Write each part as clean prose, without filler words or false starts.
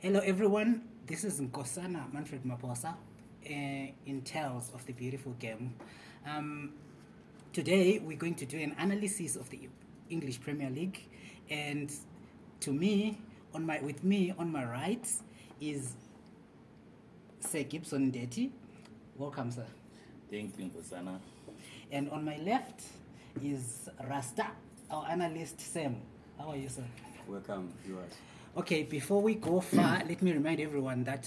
Hello everyone, this is Nkosana Manfred Maposa in Tales of the Beautiful Game. Um, Today we're going to do an analysis of the English Premier League, and to me, with me on my right is Sir Gibson Ndeti. Welcome, sir. Thank you, Nkosana. And on my left is Rasta, our analyst Sam. How are you, sir? Welcome, viewers. Okay, before we go far, let me remind everyone that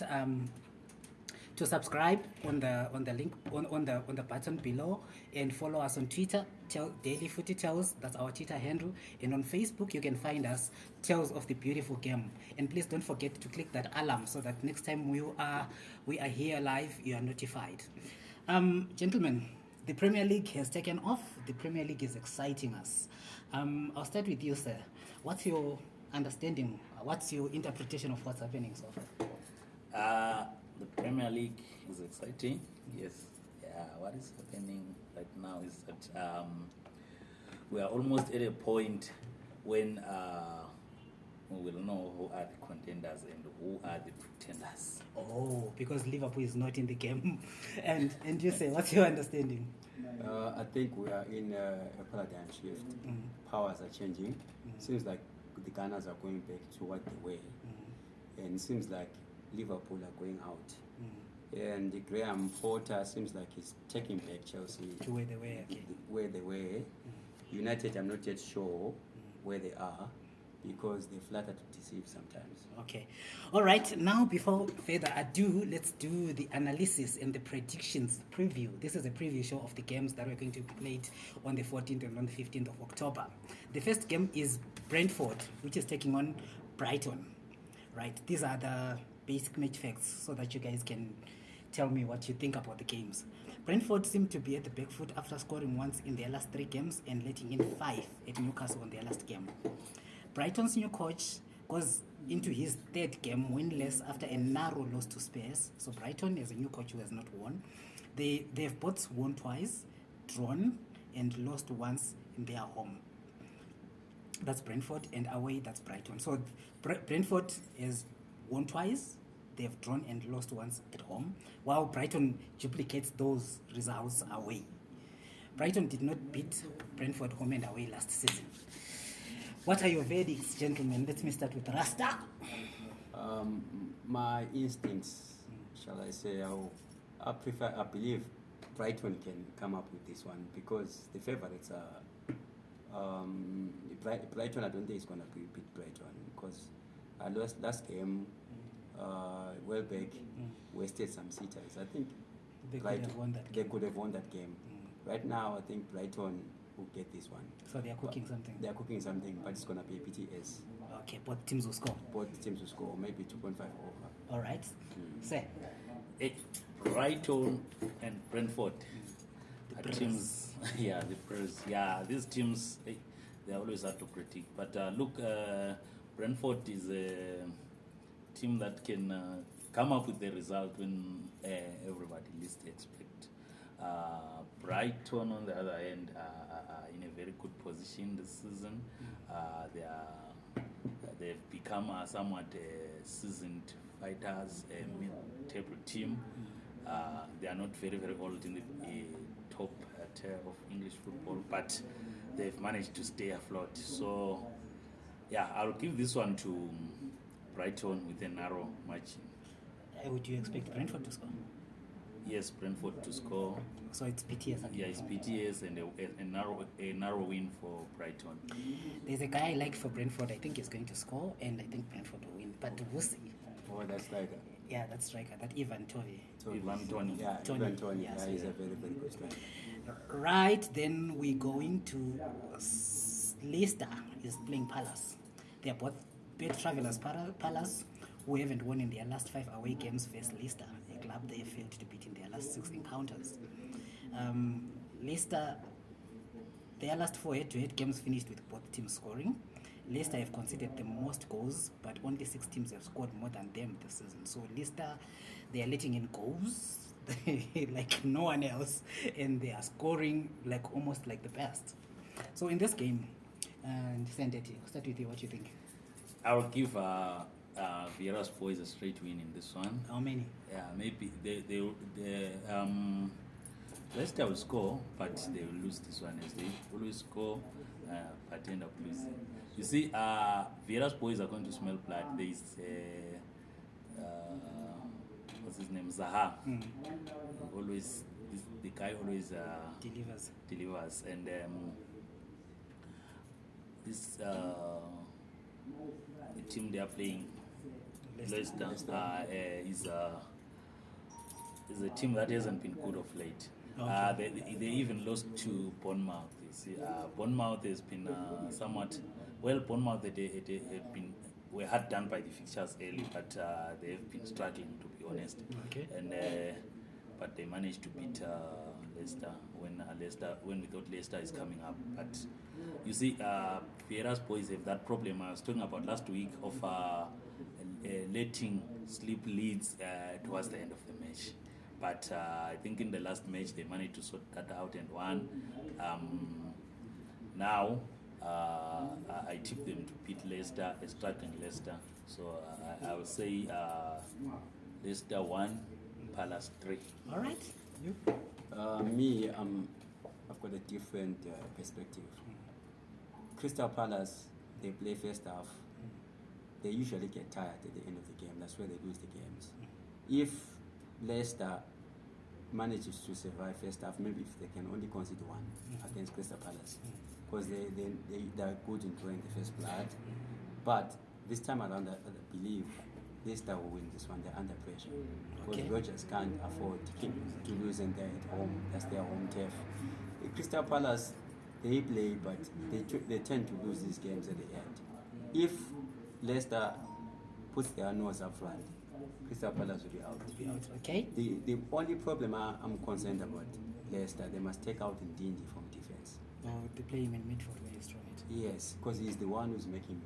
to subscribe on the link on the button below, and follow us on Twitter, Daily Footy Tales. That's our Twitter handle, and on Facebook you can find us, Tales of the Beautiful Game. And please don't forget to click that alarm so that next time we are here live, you are notified. Gentlemen, the Premier League has taken off. The Premier League is exciting us. I'll start with you, sir. What's your understanding? What's your interpretation of what's happening so far? The Premier League is exciting. Yes. Yeah. What is happening right now is that we are almost at a point when we will know who are the contenders and who are the pretenders. Oh, because Liverpool is not in the game. and you say, what's your understanding? I think we are in a paradigm shift. Powers are changing. Seems like the Gunners are going back to what they were. And it seems like Liverpool are going out. And Graham Potter seems like he's taking back Chelsea To where they were, okay. where they were. United, I'm not yet sure where they are because they flatter to deceive sometimes. Okay. All right. Now, before further ado, let's do the analysis and the predictions preview. This is a preview show of the games that we're going to play on the 14th and on the 15th of October. The first game is Brentford, which is taking on Brighton. Right. These are the basic match facts so that you guys can tell me what you think about the games. Brentford seem to be at the back foot after scoring once in their last 3 games and letting in 5 at Newcastle on their last game. Brighton's new coach goes into his 3rd game winless after a narrow loss to Spurs. So Brighton is a new coach who has not won. They've both won twice, drawn, and lost once in their home. That's Brentford, and away that's Brighton. So Brentford has won twice, they've drawn and lost once at home, while Brighton duplicates those results away. Brighton did not beat Brentford home and away last season. What are your verdicts, gentlemen? Let me start with Rasta. My instincts, shall I say, I believe Brighton can come up with this one because the favourites are Brighton. I don't think it's going to beat Brighton because last game, Welbeck wasted some sitters. I think They could have won that they game. could have won that game. Right now, I think Brighton will get this one. So they are cooking something. They are cooking something, but it's going to be a PTS. Okay, both teams will score. Both teams will score maybe 2.5 over. All right. Say, Brighton and Brentford The are Brewers. teams. Yeah, the Brewers. Yeah, these teams, they're always hard to predict. But look, Brentford is a team that can come up with the result when everybody least expect. Brighton, on the other hand, are in a very good position this season. They've become somewhat seasoned fighters, a mid-table team. They are not very, very old in the top tier of English football, but they've managed to stay afloat. So, yeah, I'll give this one to Brighton with a narrow margin. would you expect Brentford to score? Yes, Brentford to score. So it's PTS again. Yeah, it's PTS and a narrow win for Brighton. There's a guy I like for Brentford. I think he's going to score, and I think Brentford will win. But we'll see. Oh, that's like Yeah, that's striker. That Ivan Tovey. Ivan Toney. Yeah, Toney, Ivan Toney. yes, Yeah, he's yeah. a very, very good striker. Right, then we're going to Leicester is playing Palace. They are both bad travellers. Palace, who haven't won in their last 5 away games, face Leicester, a club they failed to beat in their last 6 encounters. Leicester, their last 4 head-to-head games finished with both teams scoring. Leicester have conceded the most goals, but only 6 teams have scored more than them this season. So Leicester, they are letting in goals like no one else, and they are scoring like almost like the best. So in this game, and Sendeti, I'll start with you. What you think? I'll give Vieira's boys a straight win in this one. How many? Yeah, maybe Leicester will score, but they will lose this one as they always score, but end up losing. You see, Vieira's boys are going to smell blood. There is what's his name, Zaha. Always, the guy always delivers, and this the team they are playing, Leicester, is a team that hasn't been good of late. Okay. They even lost to Bournemouth. You see, Bournemouth has been somewhat well. Bournemouth they have been were hard done by the fixtures early, but they have been struggling, to be honest. Okay. And but they managed to beat Leicester when we thought Leicester is coming up. But you see, Vieira's boys have that problem I was talking about last week of letting slip leads towards the end of the match. But I think in the last match they managed to sort that out and won. Now I tip them to beat Leicester, a struggling Leicester. So I will say Leicester 1, Palace 3. All right. You? Me, I've got a different perspective. Crystal Palace, they play first half. They usually get tired at the end of the game. That's where they lose the games. If Leicester manages to survive first half, maybe if they can only concede one against Crystal Palace, because they are good in drawing the first blood. But this time around, I believe Leicester will win this one. They're under pressure because Okay. Rodgers can't afford to lose, and they're at home. That's their home turf. Crystal Palace, they play, but they tend to lose these games at the end. If Leicester puts their nose up front, Crystal Palace will be out. Be out. Okay. The only problem I'm concerned about Leicester, they must take out Ndindi from defense. They play him in midfield where he's strong. Yes, because he's the one who's making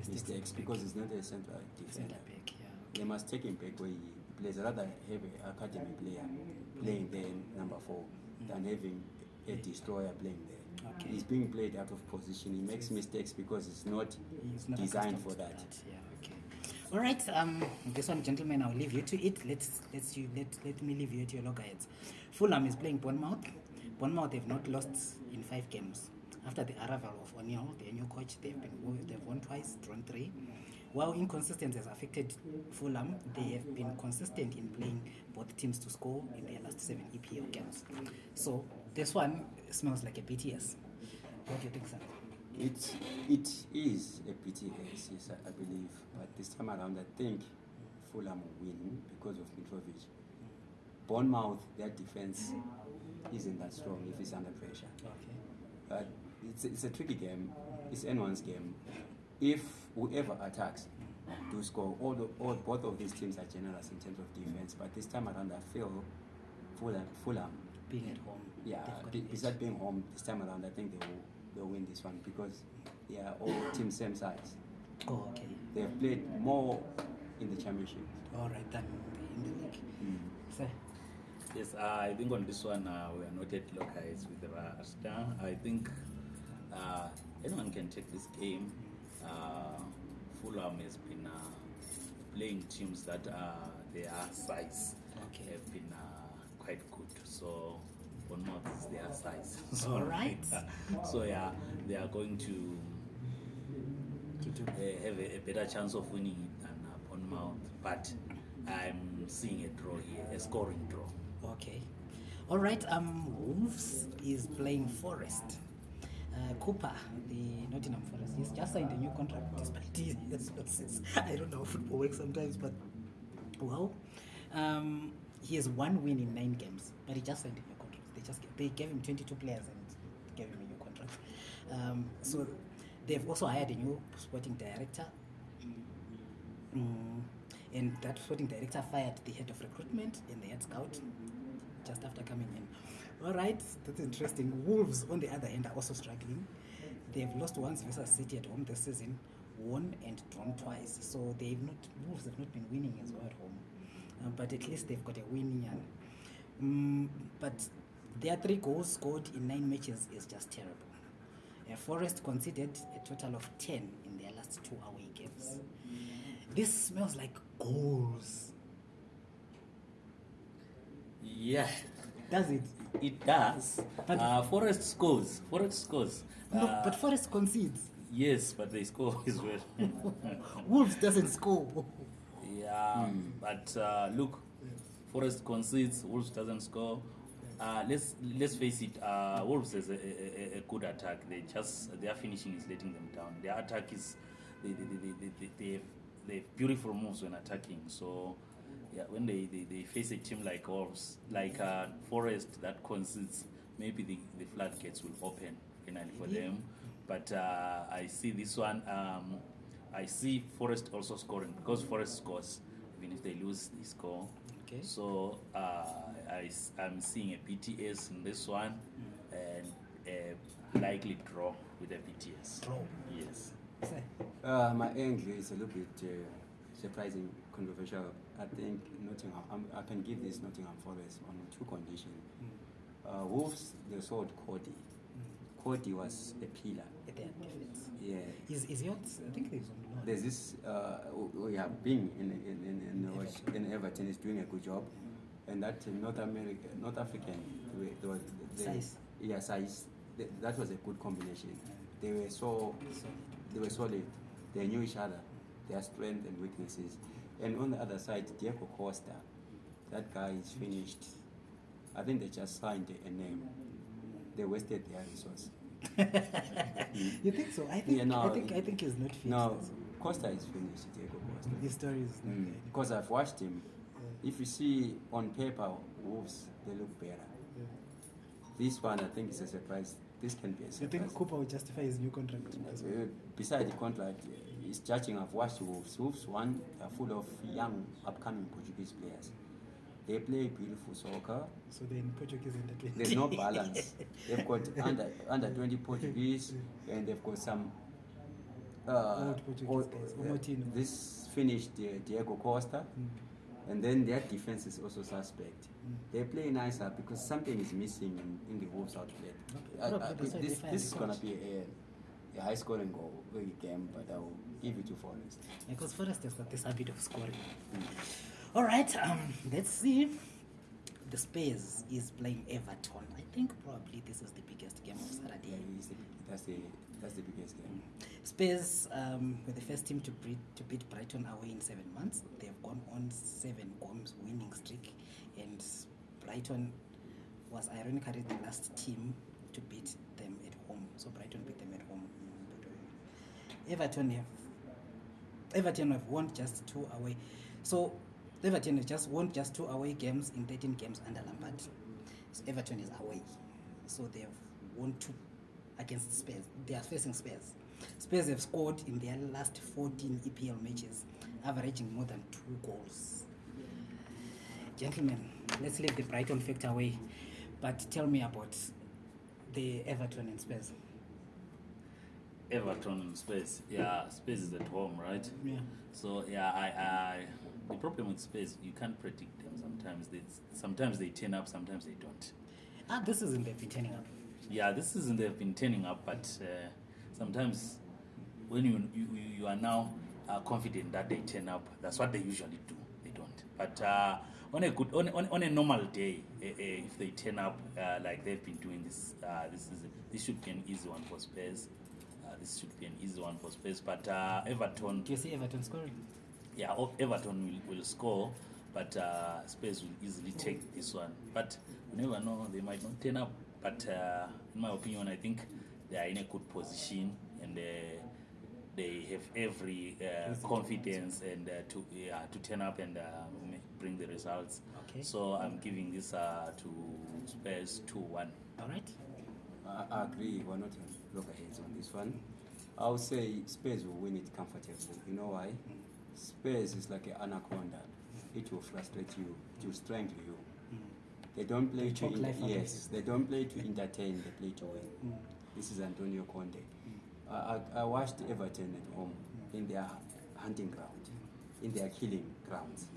mistakes because he's not a central defender. Centre back. Yeah. They must take him back where he plays. Rather have an academy player playing there in number 4 than having a destroyer playing there. Okay. He's being played out of position. He makes mistakes because it's not He's not designed accustomed for to that. Yeah. Okay. All right. This one, gentlemen, I'll leave you to it. Let me leave you to your loggerheads. Fulham is playing Bournemouth. Bournemouth have not lost in 5 games. After the arrival of O'Neill, their new coach, they've won twice, drawn 3. While inconsistency has affected Fulham, they have been consistent in playing both teams to score in their last 7 EPL games. So this one smells like a BTS. What do you think, sir? It is a BTS, yes, I believe. But this time around, I think Fulham will win because of Mitrovic. Bournemouth, their defense isn't that strong if it's under pressure. Okay. But it's a tricky game. It's anyone's game. If whoever attacks do score, both of these teams are generous in terms of defense. But this time around, I feel Fulham, Being at home. yeah, they've got an edge. besides being home this time around, I think they'll win this one because they are all teams same size. Oh, okay. They have played more in the championship. All right, then in the league. Sir? Yes, I think on this one we are not at locals with the Rasta. I think anyone can take this game. Fulham has been playing teams that their size Okay. have been quite good. So Bournemouth is their size. So, All right. so yeah, they are going to have a better chance of winning it than Bournemouth. But I'm seeing a draw here, a scoring draw. Okay. All right. Wolves is playing Forest. Cooper, the Nottingham Forest, he's just signed a new contract despite his losses. I don't know how football works sometimes, but well, he has 1 win in 9 games, but he just signed a new contract. They gave him 22 players and gave him a new contract. So they've also hired a new sporting director. And that sporting director fired the head of recruitment and the head scout just after coming in. All right, that's interesting. Wolves, on the other hand, are also struggling. They've lost once versus City at home this season, won and drawn twice. So Wolves have not been winning as well at home. But at least they've got a win here. But their 3 goals scored in 9 matches is just terrible. Forest conceded a total of 10 in their last 2 away games. This smells like goals. Yeah, Does it? it does. But- Forest scores. Forest scores. No, but Forest concedes. Yes, but they score as well. Wolves doesn't score. Yeah, but look, Forest concedes, Wolves doesn't score. Let's face it. Wolves has a good attack. Their finishing is letting them down. Their attack is they have beautiful moves when attacking. So yeah, when they face a team like Wolves, like Forest that concedes, maybe the floodgates will open finally for them. But I see this one. I see Forest also scoring because Forest scores. Even if they lose, they score. Okay. So I'm seeing a PTS in this one and a likely draw with a PTS. Draw. Yes. Say. My angle is a little bit surprising, controversial. I think Nottingham. I can give this Nottingham Forest on two conditions. Wolves, they sold Cody. Cody was a pillar. At the defense. Yeah. Is yours? I think there's on loan. There's this. We have been in Everton is doing a good job, and that North African, Size. Yeah, size. That was a good combination. They were solid. They knew each other, their strengths and weaknesses. And on the other side, Diego Costa, that guy is finished. I think they just signed a name. They wasted their resource. You think so? I think. Yeah, no, I think he's not fit. No, Costa is finished. Diego Costa. His story is not good. Because I've watched him. If you see on paper, Wolves, they look better. Yeah. This one, I think, is a surprise. This can be a You surprise. think Cooper will justify his new contract as well? Besides the contract, he's judging. I've watched Wolves. Wolves, one, are full of young, upcoming Portuguese players. They play beautiful soccer. So they're in Portuguese under 20. There's no balance. They've got under 20 Portuguese, and they've got some Old Portuguese guys. Omotino. this finished Diego Costa, and then their defense is also suspect. They play nicer because something is missing in the Wolves outlet. Probably that's why they This fired is the gonna coach. be a high scoring goal game, but I will give it to Forest. Because Forest has got this habit of scoring. All right, let's see. The Spurs is playing Everton. I think probably this is the biggest game of Yeah, Saturday. that's the biggest game. Spurs were the first team to beat Brighton away in 7 months. They've gone on 7 games winning streak, and Brighton was ironically the last team to beat them at home. So Brighton beat them at home. Everton have won just 2 away. So Everton have just won just 2 away games in 13 games under Lampard. So Everton is away. So they have won 2 against Spurs. They are facing Spurs. Spurs have scored in their last 14 EPL matches, averaging more than 2 goals. Gentlemen, let's leave the Brighton factor away, but tell me about the Everton and Spurs. Everton and Spurs. Yeah, Spurs is at home, right? Yeah. So yeah, I the problem with Spurs, you can't predict them. Sometimes they turn up, sometimes they don't. This isn't they've been turning up. Yeah, this season they've been turning up, but sometimes when you are now confident that they turn up, that's what they usually do. They don't. But on a normal day, if they turn up like they've been doing this should be an easy one for Spurs. This should be an easy one for Spurs. But Everton, Do you see Everton scoring? yeah, Everton will score, but Spurs will easily take this one. But you never know; they might not turn up. But in my opinion, I think they are in a good position, and they have every confidence and to turn up and bring the results. Okay. So I'm giving this to Spurs 2-1. All right. I agree. We're not on loggerheads on this one. I would say Spurs will win it comfortably. You know why? Spurs is like an anaconda. It will frustrate you. It will strangle you. They don't play They choke life out of yes. They don't play to entertain. They play to win. This is Antonio Conte. I watched Everton at home in their hunting ground, in their killing grounds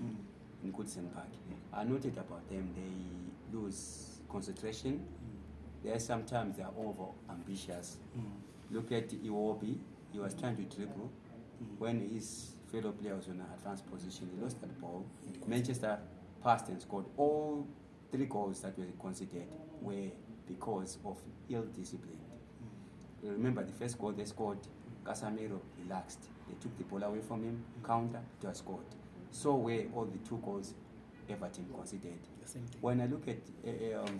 in Goodson Park. I noted about them. They lose concentration. There sometimes they are over ambitious. Look at Iwobi. He was trying to dribble. When his fellow player was on an advanced position. He lost that ball. Manchester passed and scored. All 3 goals that were conceded were because of ill discipline. Remember, the first goal they scored, Casemiro relaxed. They took the ball away from him, counter, they scored. So were all the 2 goals Everton conceded. The same thing. When I look at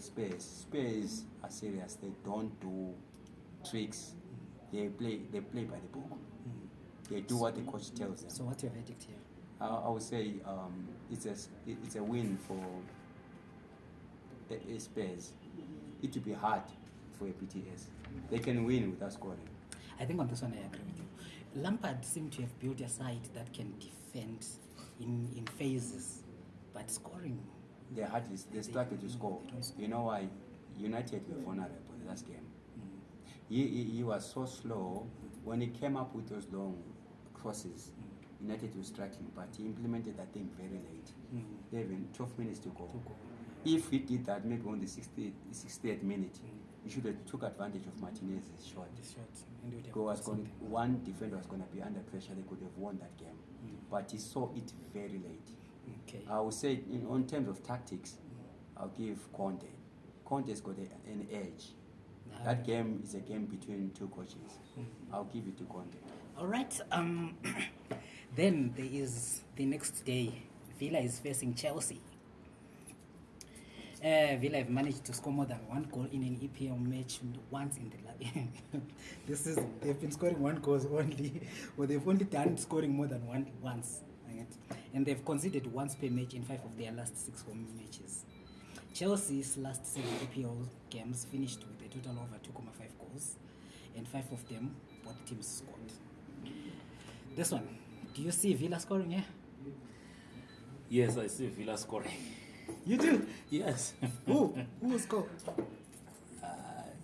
Spurs are serious. They don't do tricks. They play by the book. They do what the coach tells them. So what's your verdict here? I would say it's a win for Spurs. It will be hard for a BTS. They can win without scoring. I think on this one I agree with you. Lampard seemed to have built a side that can defend in phases, but scoring. They struggle to score. They don't score. You know why? United were vulnerable the last game. He was so slow. When he came up with those long crosses, United was struggling, but he implemented that thing very late. Even 12 minutes to go. If he did that maybe on the 68th minute, he should have took advantage of Martinez's shot. This shot, and they would have Because got something. one defender was going to be under pressure, they could have won that game. But he saw it very late. Okay. I would say, on terms of tactics, I'll give Conte. Conte's got an edge. That game is a game between 2 coaches. I'll give it to Conte. All right. Then there is the next day. Villa is facing Chelsea. Villa have managed to score more than 1 goal in an EPL match once in the this season. They've been scoring 1 goal only, or they've only done scoring more than one once. Right? And they've conceded once per match in 5 of their last 6 home matches. Chelsea's last 7 EPL games finished with a total of over 2.5 goals, and 5 of them both teams scored. This one, do you see Villa scoring here? Yes, I see Villa scoring. You do? Yes. Who will score?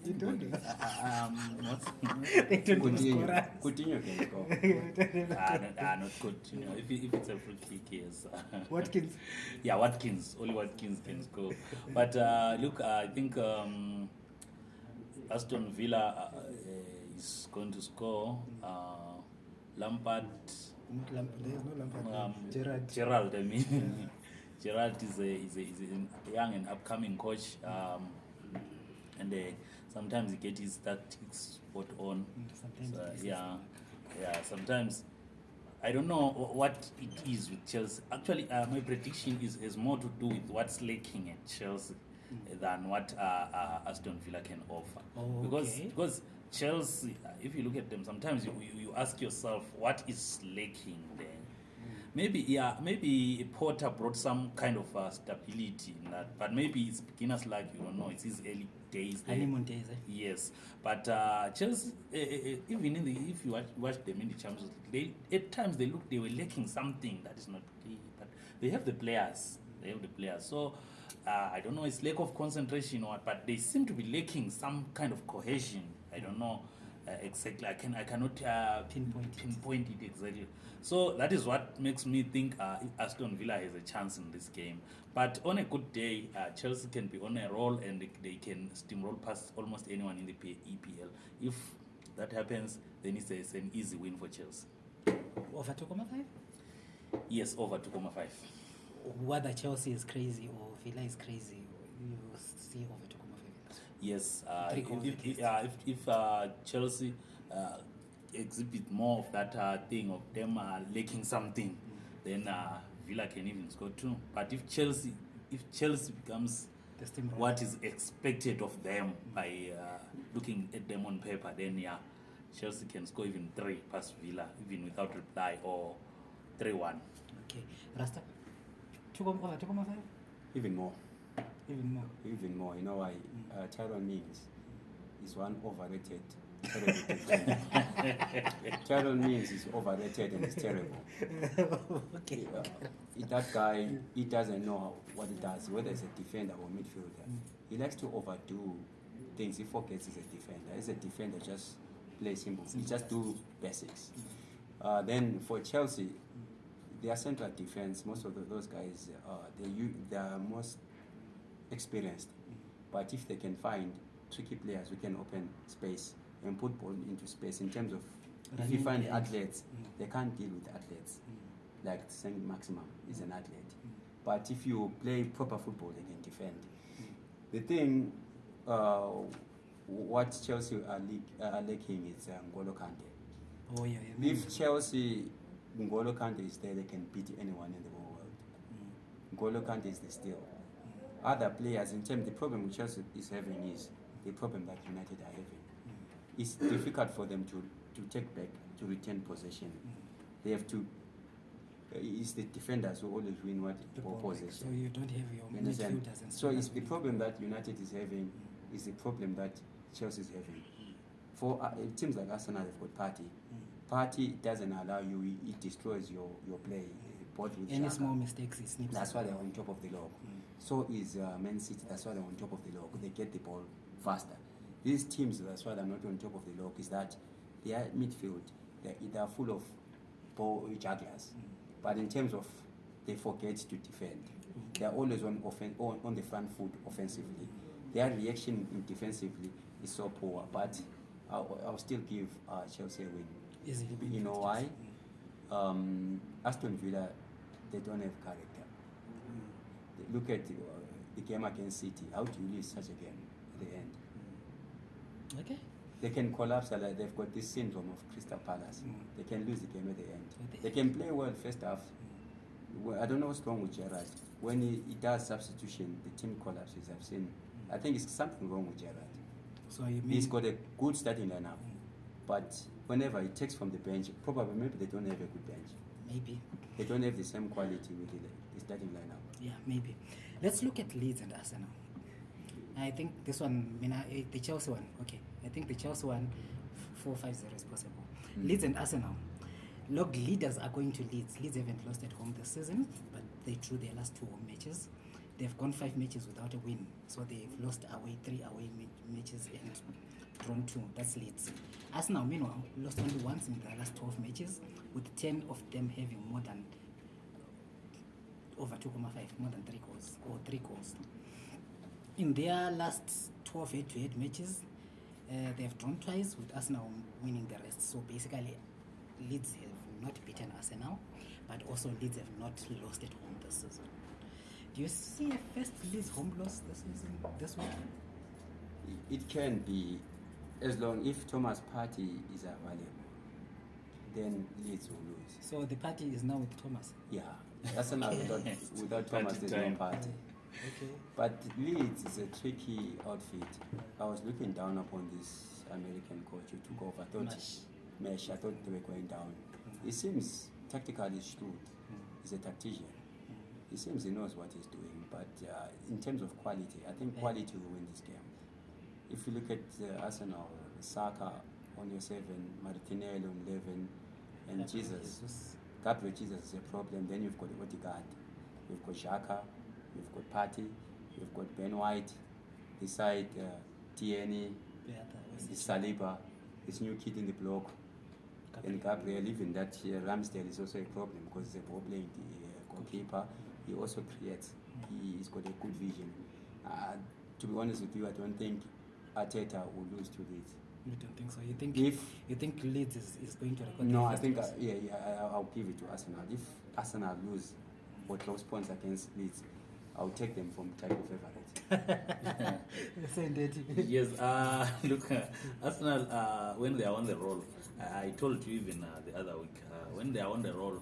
You don't know. They don't know scorer. Coutinho can score. Not good. You know, if it's a free kick, yes. Watkins. Yeah, Watkins. Only Watkins can score. But look, I think Aston Villa is going to score. Lampard. Not Lampard. There's no Lampard. Gerrard. I mean, Gerrard is a young and upcoming coach, and sometimes he gets his tactics spot on. Sometimes. Sometimes I don't know what it is with Chelsea. Actually, my prediction has more to do with what's lacking at Chelsea than what Aston Villa can offer. Oh, Because Chelsea, if you look at them, sometimes you ask yourself what is lacking there. Maybe Porter brought some kind of stability in that, but maybe it's beginner's luck. You don't know. It's his early days there. Honeymoon days. Yes, but Chelsea, even if you watch them in the Champions League, at times they were lacking something that is not clear. But they have the players. So I don't know. It's lack of concentration or what, but they seem to be lacking some kind of cohesion. I don't know exactly. I cannot pinpoint it exactly. So that is what makes me think Aston Villa has a chance in this game. But on a good day, Chelsea can be on a roll and they can steamroll past almost anyone in the EPL. If that happens, then it's an easy win for Chelsea. Over 2.5? Yes, over 2.5. Whether Chelsea is crazy or Villa is crazy, you see over 2.5. Yes, 3 goals at least. if Chelsea exhibit more of that thing of them lacking something, then Villa can even score 2. But if Chelsea becomes The steamroller. what is expected of them by looking at them on paper, then Chelsea can score even 3 past Villa, even without reply, or 3-1. Okay. Rasta? Over 2.5? Even more. Even more. Even more. You know why? Tyrone Mings is one overrated. Terrible defender. Tyrone Mings is overrated and is terrible. Okay. That guy, he doesn't know what he does, whether it's a defender or midfielder. He likes to overdo things. He forgets he's a defender. He's a defender, just play simple. He just do basics. Then for Chelsea, their central defense, most of those guys, they are most experienced. But if they can find tricky players who can open space and put ball into space, in terms of, if you find athletes, they can't deal with athletes. like Saint Maximum is an athlete. But if you play proper football, they can defend. The thing, what Chelsea are lacking is N'Golo Kante. Oh yeah, yeah. If Chelsea, N'Golo Kante is there, they can beat anyone in the whole world. N'Golo Kante is the steal. Other players, in terms, the problem Chelsea is having is the problem that United are having. It's difficult for them to take back, to retain possession. They have to. It's the defenders who always win what The ball ball back. possession. So you don't have your You understand? midfielders and So it's the strikers. problem that United is having is the problem that Chelsea is having. For teams like Arsenal, they've got Partey. Partey doesn't allow you; it destroys your play. Both with Any Xhaka. small mistakes, he snips. That's it. why they're on top of the log. So is Man City. That's why they're on top of the log. They get the ball faster. These teams, that's why they're not on top of the log. Is that their midfield? They're full of ball jugglers, but in terms of they forget to defend. They're always on the front foot offensively. Their reaction in defensively is so poor. But I'll still give Chelsea a win. Easily You win know 50. why? Aston Villa, they don't have character. Look at the game against City. How do you lose such a game at the end? Okay. They can collapse. Like they've got this syndrome of Crystal Palace. They can lose the game at the end. At the They can play well first half. Well, I don't know what's wrong with Gerrard. When he does substitution, the team collapses. I've seen. I think it's something wrong with Gerrard. So you mean He's got a good starting lineup, but whenever he takes from the bench, probably maybe they don't have a good bench. maybe? They don't have the same quality with the starting lineup. Yeah, maybe. Let's look at Leeds and Arsenal. I think this one, the Chelsea one. Okay, I think the Chelsea one, 4-5-0 is possible. Leeds and Arsenal. Look, leaders are going to Leeds. Leeds haven't lost at home this season, but they drew their last 2 home matches. They've gone 5 matches without a win, so they've lost away 3 away matches and drawn 2. That's Leeds. Arsenal, meanwhile, lost only once in their last 12 matches, with 10 of them having more than over 2.5, more than 3 goals or 3 goals. In their last 12 head-to-head matches, they have drawn twice, with Arsenal winning the rest. So basically, Leeds have not beaten Arsenal, but also Leeds have not lost at home this season. Do you see a first Leeds home loss this season, this week? It can be, as long if Thomas Partey is available, then Leeds will lose. So the party is now with Thomas. Yeah, Arsenal without Thomas, there's no time. Partey. Okay. But Leeds is a tricky outfit. I was looking down upon this American coach who took over. Mesh, I thought they were going down. It seems tactically shrewd. He's a tactician. It seems he knows what he's doing. But in terms of quality, I think quality will win this game. If you look at Arsenal, Saka on your 7, Martinelli on 11, and Jesus. Gabriel Jesus is a problem. Then you've got Odegaard, you've got Xhaka, you've got Partey, you've got Ben White, beside Tierney, this Saliba, this new kid in the block, and Gabriel. Even that Ramsdale is also a problem because he's a ball playing goalkeeper. He also creates. He's got a good vision. To be honest with you, I don't think Arteta will lose to Leeds. You don't think so? You think Leeds is going to record? No, their I first think loss? I'll give it to Arsenal. If Arsenal lose or close points against Leeds, I'll take them from title favourites. Saying dirty. Yes, look, Arsenal, when they are on the roll, I told you even the other week, when they are on the roll,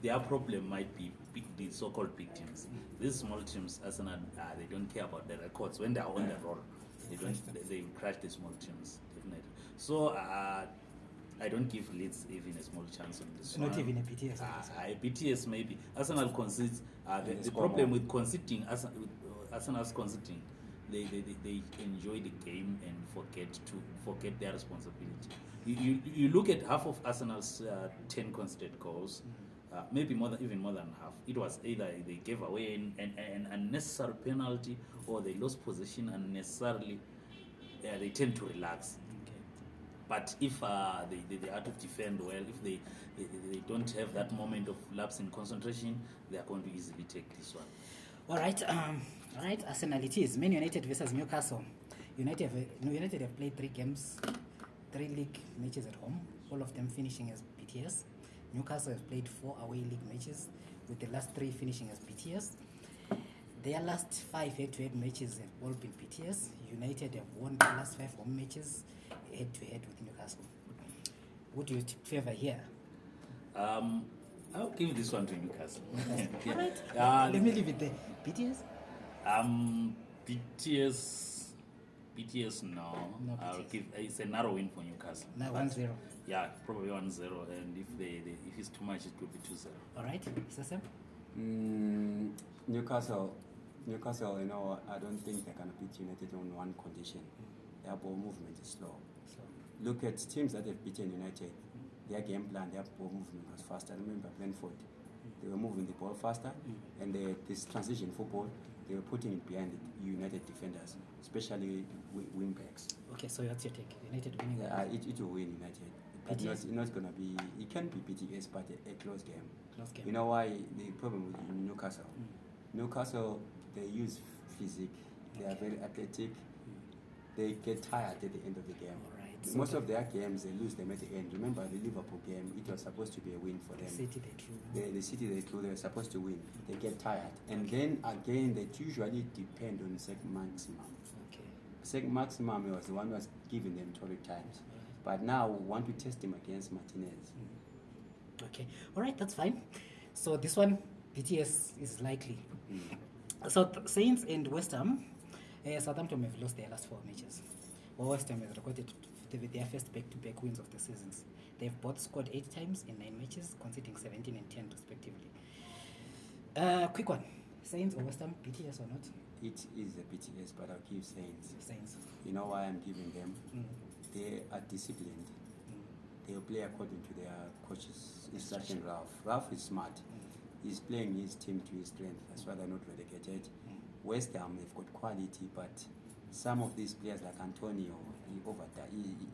their problem might be the so-called big teams. These small teams, Arsenal, they don't care about the records. When they are on the roll, they crush the small teams, definitely. So I don't give Leeds even a small chance on this Not one. even a BTS. BTS maybe. Arsenal concedes. The score problem more. with conceding, Arsenal's conceding, they enjoy the game and forget their responsibility. You look at half of Arsenal's 10 conceded goals, maybe even more than half. It was either they gave away an unnecessary penalty or they lost possession unnecessarily. They tend to relax. But if they are to defend well, if they don't have that moment of lapse in concentration, they are going to easily take this one. All right, Arsenal it is. Man United versus Newcastle. United have played 3 games, 3 league matches at home, all of them finishing as BTS. Newcastle have played 4 away league matches, with the last 3 finishing as BTS. Their last 5 head-to-head matches have all been BTS. United have won the last 5 home matches head-to-head with Newcastle. Who do you favor here? I'll give this one to Newcastle. All right. Uh, Let me leave it there. BTS? BTS no. No I'll BTS. give. It's a narrow win for Newcastle. Now But 1-0. Yeah, probably 1-0, and if it's too much, it could be 2-0. All right. Sasem? Newcastle, you know, I don't think they're going to beat United on one condition. Their ball movement is slow. So, Look at teams that have beaten United. Their game plan, their ball movement was faster. I remember Brentford. They were moving the ball faster, and this transition football, they were putting it behind the United defenders, especially wing backs. okay, so what's your take? United winning? It will win United. But BTS? not going to be, it can be BTS, but a close game. Close game. You know why? The problem with Newcastle, Newcastle, they use physique. They are very athletic. They get tired at the end of the game. All right. So Most of their games, they lose them at the end. Remember the Liverpool game, it was supposed to be a win for them. City, they drew. The City they drew, they were supposed to win. They get tired. And then again, they usually depend on Sek Maximum. Okay. Sek Maximum was the one who was giving them torrid times. But now we want to test him against Martinez. Okay. All right, that's fine. So this one, BTS is likely. Mm. So Saints and West Ham, Southampton have lost their last 4 matches. Well, West Ham has recorded their first back-to-back wins of the seasons. They've both scored 8 times in 9 matches, conceding 17 and 10 respectively. Quick one. Saints or West Ham, BTS or not? It is a BTS, but I'll give Saints. Saints. You know why I'm giving them? Mm. They are disciplined. Mm. They will play according to their coach's instruction, Ralph. Ralph is smart. He's playing his team to his strength. That's why they're not relegated. West Ham, they've got quality, but some of these players like Antonio,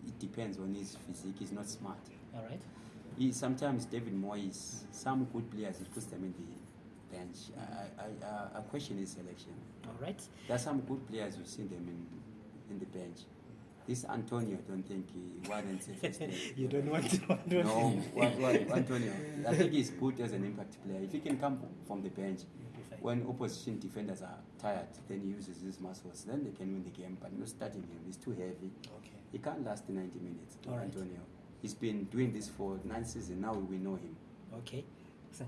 it depends on his physique. He's not smart. All right. Sometimes David Moyes, some good players, he puts them in the bench. I question his selection. All right. There are some good players you've seen them in the bench. This Antonio, I don't think he warrants a first name. You don't want to. No, Antonio. I think he's good as an impact player. If he can come from the bench, when opposition defenders are tired, then he uses his muscles. Then they can win the game, but not starting him. He's too heavy. Okay. He can't last 90 minutes. All right. Antonio. He's been doing this for 9 seasons. Now we know him. Okay. So,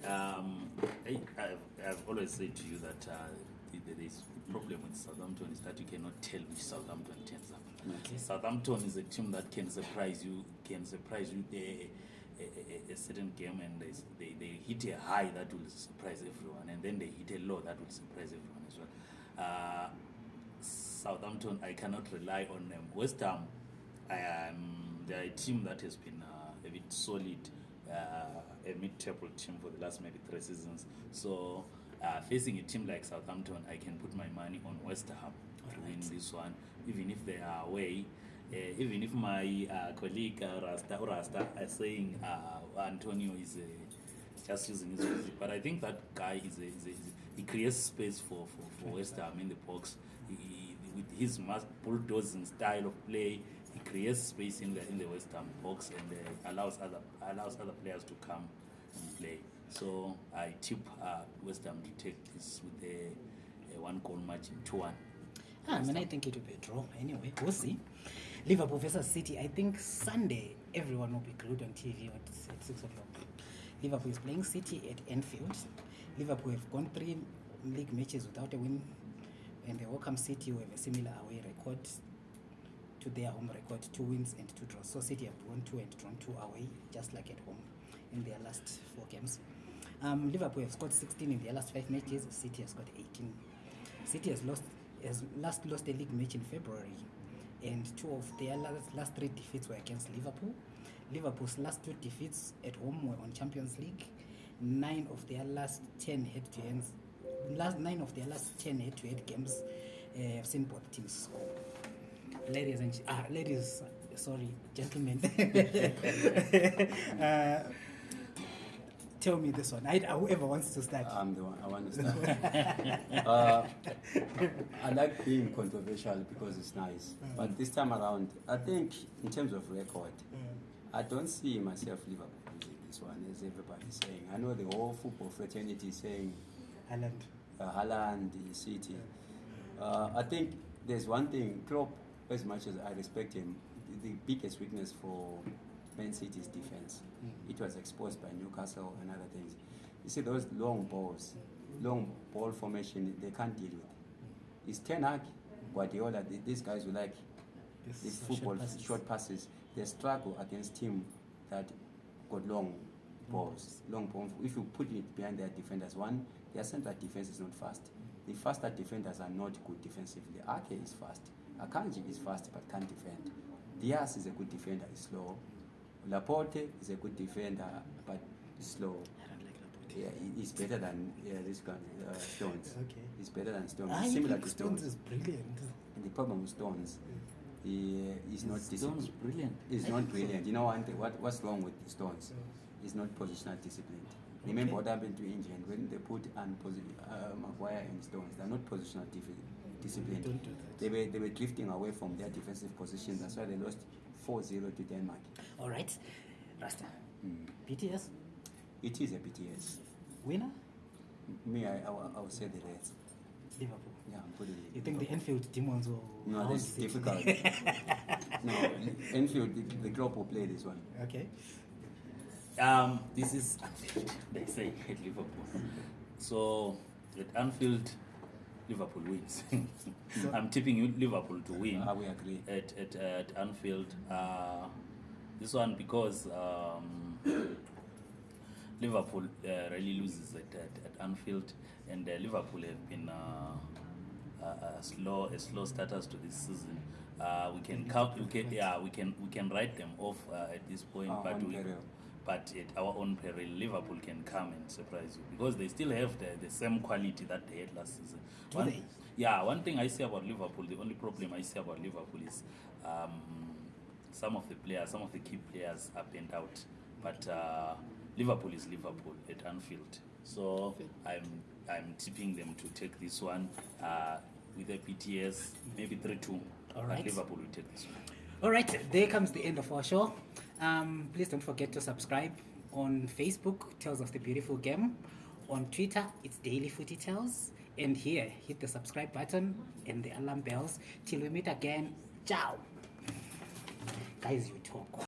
I've always said to you that there's a problem with Southampton is that you cannot tell which Southampton turns up. Okay. Southampton is a team that can surprise you a certain game, and they hit a high that will surprise everyone, and then they hit a low that will surprise everyone as well. Southampton, I cannot rely on them. West Ham, they're a team that has been a bit solid, a mid-table team for the last maybe 3 seasons. So facing a team like Southampton, I can put my money on West Ham to win this one, even if they are away. Even if my colleague Rasta are saying Antonio is just using his physique, but I think that guy he creates space for West Ham in the box. With his bulldozing style of play, he creates space in the West Ham box and allows other players to come and play. So I tip West Ham to take this with a 1-goal margin, 2-1. I think it will be a draw. Anyway, we'll see. Liverpool versus City. I think Sunday everyone will be glued on TV at 6 o'clock. Liverpool is playing City at Anfield. Liverpool have gone 3 league matches without a win, and they welcome City who have a similar away record to their home record, 2 wins and 2 draws. So City have won 2 and drawn 2 away, just like at home in their last 4 games. Liverpool have scored 16 in their last 5 matches. City has scored 18. City has last lost a league match in February, and 2 of their last 3 defeats were against Liverpool. Liverpool's last 2 defeats at home were on Champions League. 9 of their last 10 head-to-head games have seen both teams score. Gentlemen. Tell me this one. Whoever wants to start. I'm the one. I want to start. I like being controversial because it's nice. But this time around, I think in terms of record, I don't see myself Liverpool. this one, as everybody's saying. I know the whole football fraternity is saying Haaland. Haaland, City. I think there's one thing, Klopp, as much as I respect him, the biggest weakness for Man City's defense. It was exposed by Newcastle and other things. You see those long balls, long ball formation, they can't deal with. It's Ten Hag, Guardiola, these guys who like these football short passes. They struggle against teams that got long balls, long balls. If you put it behind their defenders, one, their central defense is not fast. The faster defenders are not good defensively. Ake is fast. Akanji is fast but can't defend. Diaz is a good defender, is slow. Laporte is a good defender but slow. I don't like Laporte. Yeah, he's better than this guy, Stones. Okay. He's better than Stones. I Similar think to Stones Stones. is brilliant. And the problem with Stones, he's not Stones disciplined. brilliant. He's not brilliant. You know what's wrong with Stones? He's not positional disciplined. Remember what happened to England when they put Maguire and Stones? They're not positional disciplined. Don't do that. They were drifting away from their defensive position. That's why they lost 4-0 to Denmark. All right, Rasta. BTS It is a BTS. winner. Me, I will say the Reds. Liverpool. Yeah, I'm putting it. You think the Enfield Demons will? No, hound that's City? difficult. No, Enfield, the club will play this one. Okay. This is Anfield, they say at Liverpool. So at Anfield, Liverpool wins. I'm tipping Liverpool to win We agree. at Anfield. This one because Liverpool really loses at Anfield, and Liverpool have been a slow starters to this season. We can write them off at this point, but at our own peril, Liverpool can come and surprise you because they still have the same quality that they had last season. Do they? Yeah, one thing I see about Liverpool, the only problem I see about Liverpool is some of the key players are bent out. But Liverpool is Liverpool at Anfield. So I'm tipping them to take this one with a PTS, maybe 3-2. All But right. Liverpool will take this one. All right, there comes the end of our show. Please don't forget to subscribe on Facebook, Tales of the Beautiful Game. On Twitter, it's Daily Footy Tales. And here, hit the subscribe button and the alarm bells. Till we meet again. Ciao. Guys, you talk.